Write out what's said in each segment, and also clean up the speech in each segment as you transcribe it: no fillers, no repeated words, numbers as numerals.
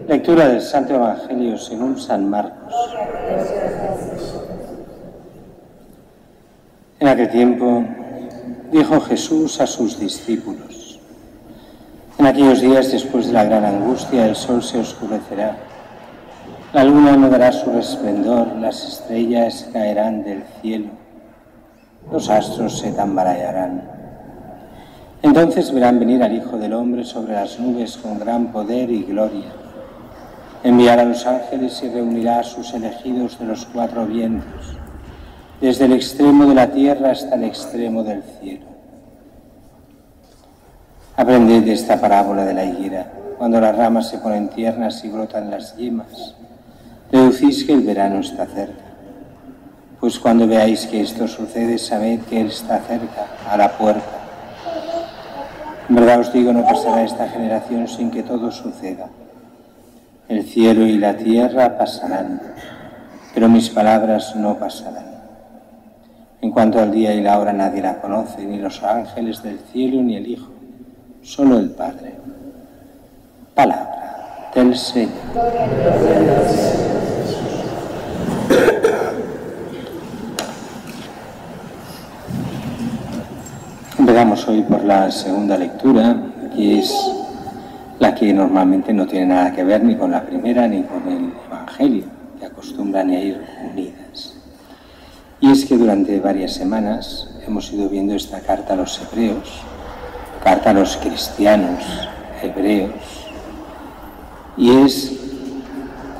Lectura del Santo Evangelio según San Marcos. En aquel tiempo dijo Jesús a sus discípulos: en aquellos días, después de la gran angustia, el sol se oscurecerá, la luna no dará su resplendor, las estrellas caerán del cielo, los astros se tambalearán. Entonces verán venir al Hijo del Hombre sobre las nubes con gran poder y gloria. Enviará a los ángeles y reunirá a sus elegidos de los cuatro vientos, desde el extremo de la tierra hasta el extremo del cielo. Aprended de esta parábola de la higuera. Cuando las ramas se ponen tiernas y brotan las yemas, deducís que el verano está cerca. Pues cuando veáis que esto sucede, sabed que Él está cerca, a la puerta. En verdad os digo, no pasará esta generación sin que todo suceda. El cielo y la tierra pasarán, pero mis palabras no pasarán. En cuanto al día y la hora, nadie la conoce, ni los ángeles del cielo ni el Hijo, solo el Padre. Palabra del Señor. Empezamos hoy por la segunda lectura, que es la que normalmente no tiene nada que ver ni con la primera ni con el Evangelio, que acostumbran a ir unidas. Y es que durante varias semanas hemos ido viendo esta carta a los hebreos, carta a los cristianos hebreos, y es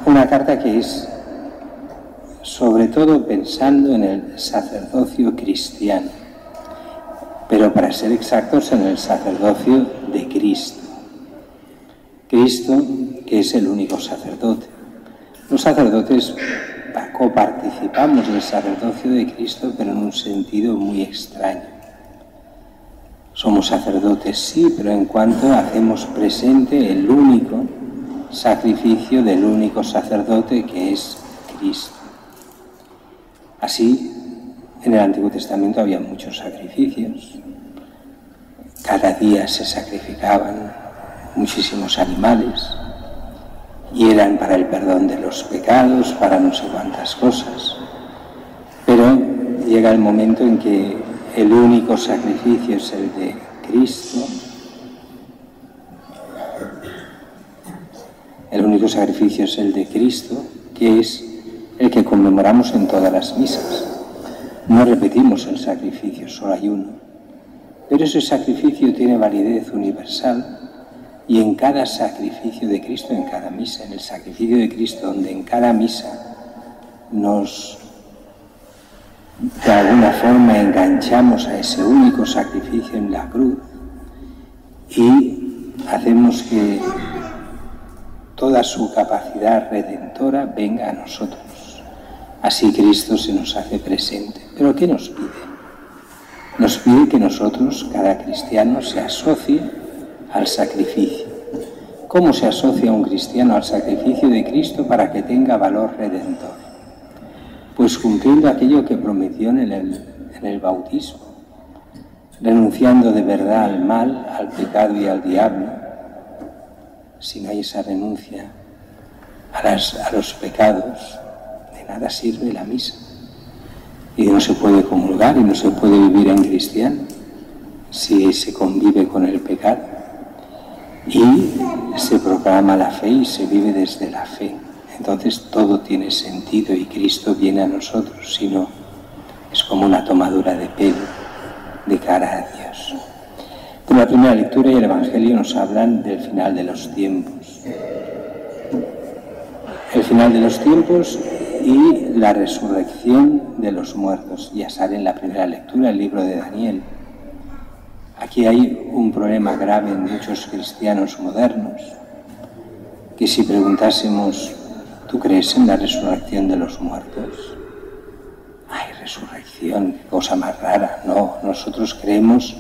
una carta que es sobre todo pensando en el sacerdocio cristiano, pero para ser exactos en el sacerdocio de Cristo. Cristo, que es el único sacerdote. Los sacerdotes coparticipamos del sacerdocio de Cristo, pero en un sentido muy extraño. Somos sacerdotes, sí, pero en cuanto hacemos presente el único sacrificio del único sacerdote, que es Cristo. Así, en el Antiguo Testamento había muchos sacrificios. Cada día se sacrificaban muchísimos animales y eran para el perdón de los pecados, para no sé cuántas cosas. Pero llega el momento en que el único sacrificio es el de Cristo. El único sacrificio es el de Cristo, que es el que conmemoramos en todas las misas. No repetimos el sacrificio, solo hay uno. Pero ese sacrificio tiene validez universal y en cada sacrificio de Cristo, en cada misa, en el sacrificio de Cristo, donde en cada misa nos, de alguna forma, enganchamos a ese único sacrificio en la cruz y hacemos que toda su capacidad redentora venga a nosotros. Así Cristo se nos hace presente. ¿Pero qué nos pide? Nos pide que nosotros, cada cristiano, se asocie al sacrificio. ¿Cómo se asocia un cristiano al sacrificio de Cristo para que tenga valor redentor? Pues cumpliendo aquello que prometió en el bautismo, renunciando de verdad al mal, al pecado y al diablo. Si no hay esa renuncia a los pecados, de nada sirve la misa. Y no se puede comulgar y no se puede vivir en cristiano si se convive con el pecado. Y se proclama la fe y se vive desde la fe. Entonces todo tiene sentido y Cristo viene a nosotros, si no, es como una tomadura de pelo de cara a Dios. Con la primera lectura y el Evangelio nos hablan del final de los tiempos. El final de los tiempos y la resurrección de los muertos. Ya sale en la primera lectura el libro de Daniel. Aquí hay un problema grave en muchos cristianos modernos, que si preguntásemos, ¿tú crees en la resurrección de los muertos? ¡Ay, resurrección! ¡Qué cosa más rara! No, nosotros creemos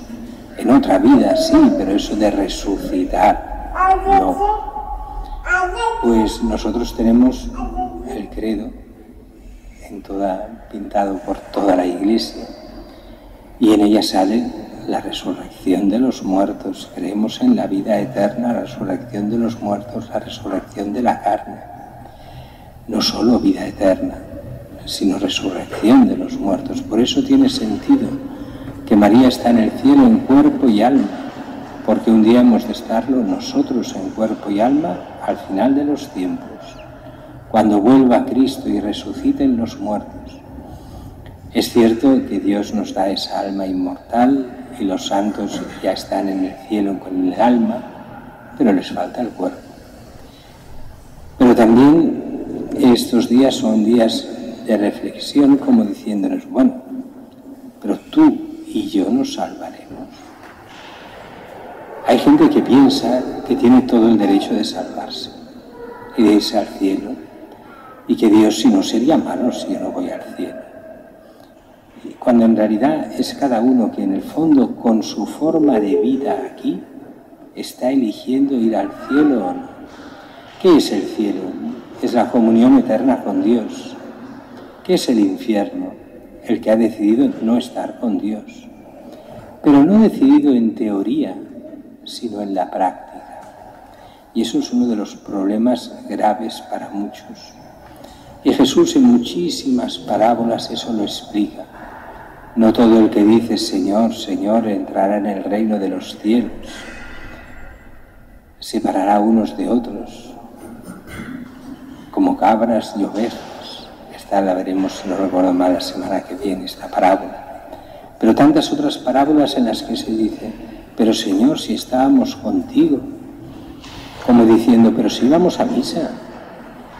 en otra vida, sí, pero eso de resucitar, no. Pues nosotros tenemos el credo pintado por toda la Iglesia, y en ella sale la resurrección. resurrección de los muertos, creemos en la vida eterna, la resurrección de los muertos, la resurrección de la carne. No solo vida eterna, sino resurrección de los muertos. Por eso tiene sentido que María está en el cielo en cuerpo y alma, porque un día hemos de estarlo nosotros en cuerpo y alma al final de los tiempos, cuando vuelva Cristo y resuciten los muertos. Es cierto que Dios nos da esa alma inmortal y los santos ya están en el cielo con el alma, pero les falta el cuerpo. Pero también estos días son días de reflexión, como diciéndonos, bueno, pero tú y yo nos salvaremos. Hay gente que piensa que tiene todo el derecho de salvarse y de irse al cielo, y que Dios, si no, sería malo si yo no voy al cielo. Y cuando en realidad es cada uno que en el fondo, con su forma de vida aquí, está eligiendo ir al cielo o no. ¿Qué es el cielo? Es la comunión eterna con Dios. ¿Qué es el infierno? El que ha decidido no estar con Dios. Pero no decidido en teoría, sino en la práctica. Y eso es uno de los problemas graves para muchos. Y Jesús en muchísimas parábolas eso lo explica. No todo el que dice Señor, Señor entrará en el reino de los cielos. Separará unos de otros, como cabras y ovejas. Esta la veremos, si no recuerdo mal, la semana que viene, esta parábola. Pero tantas otras parábolas en las que se dice, pero Señor, si estábamos contigo, como diciendo, pero si íbamos a misa,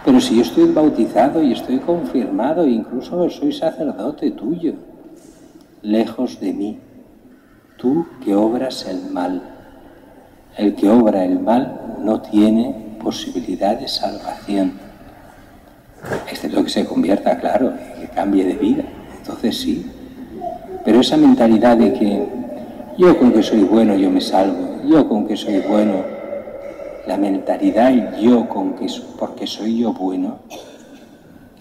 pero si yo estoy bautizado y estoy confirmado, e incluso soy sacerdote tuyo, lejos de mí, tú que obras el mal. El que obra el mal no tiene posibilidad de salvación, excepto que se convierta, claro, que cambie de vida, entonces sí. Pero esa mentalidad de que yo con que soy bueno yo me salvo, yo con que soy bueno, la mentalidad yo con que porque soy yo bueno,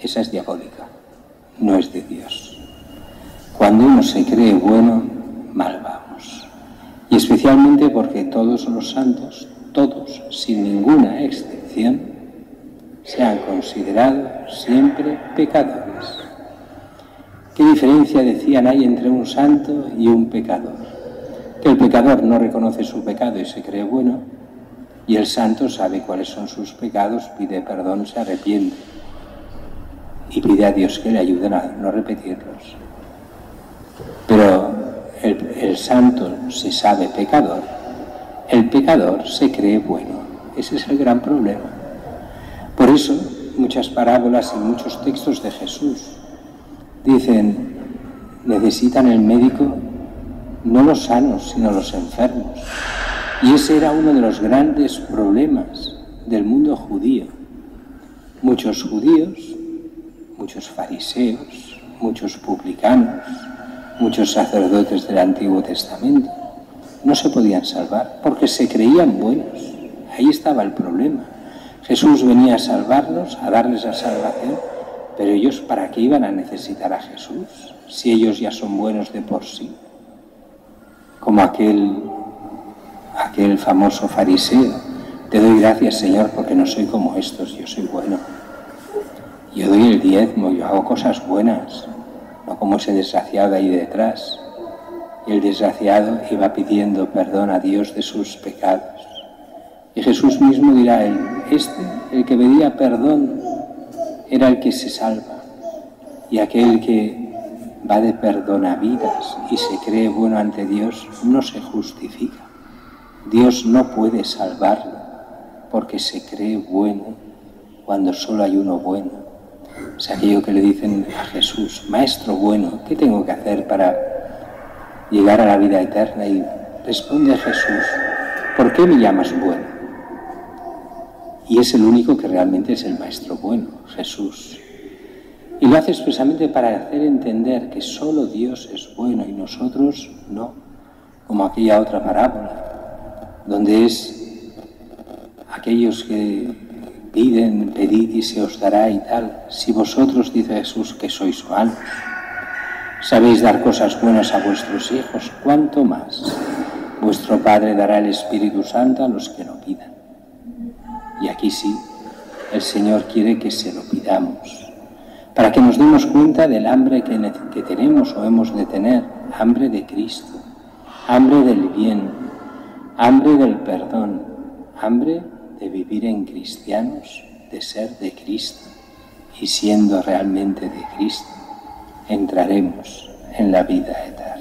esa es diabólica, no es de Dios. Cuando uno se cree bueno, mal vamos. Y especialmente porque todos los santos, todos, sin ninguna excepción, se han considerado siempre pecadores. ¿Qué diferencia, decían, hay entre un santo y un pecador? Que el pecador no reconoce su pecado y se cree bueno, y el santo sabe cuáles son sus pecados, pide perdón, se arrepiente y pide a Dios que le ayude a no repetirlos. Pero el santo se sabe pecador, el pecador se cree bueno. Ese es el gran problema. Por eso, muchas parábolas y muchos textos de Jesús dicen, necesitan el médico no los sanos, sino los enfermos. Y ese era uno de los grandes problemas del mundo judío. Muchos judíos, muchos fariseos, muchos publicanos, muchos sacerdotes del Antiguo Testamento no se podían salvar porque se creían buenos. Ahí estaba el problema. Jesús venía a salvarlos, a darles la salvación, pero ellos ¿para qué iban a necesitar a Jesús si ellos ya son buenos de por sí? Como aquel famoso fariseo, te doy gracias, Señor, porque no soy como estos, yo soy bueno. Yo doy el diezmo, yo hago cosas buenas, no como ese desgraciado de ahí detrás. Y el desgraciado iba pidiendo perdón a Dios de sus pecados. Y Jesús mismo dirá, el que pedía perdón era el que se salva. Y aquel que va de perdonavidas y se cree bueno ante Dios, no se justifica. Dios no puede salvarlo porque se cree bueno cuando solo hay uno bueno. Es aquello que le dicen a Jesús, Maestro bueno, ¿qué tengo que hacer para llegar a la vida eterna? Y responde a Jesús, ¿por qué me llamas bueno? Y es el único que realmente es el Maestro bueno, Jesús. Y lo hace expresamente para hacer entender que solo Dios es bueno y nosotros no, como aquella otra parábola, donde es aquellos que piden, pedid y se os dará y tal. Si vosotros, dice Jesús, que sois malos, sabéis dar cosas buenas a vuestros hijos, ¿cuánto más Vuestro Padre dará el Espíritu Santo a los que lo pidan. Y aquí sí, el Señor quiere que se lo pidamos, para que nos demos cuenta del hambre que tenemos o hemos de tener, hambre de Cristo, hambre del bien, hambre del perdón, hambre de vivir en cristianos, de ser de Cristo, y siendo realmente de Cristo, entraremos en la vida eterna.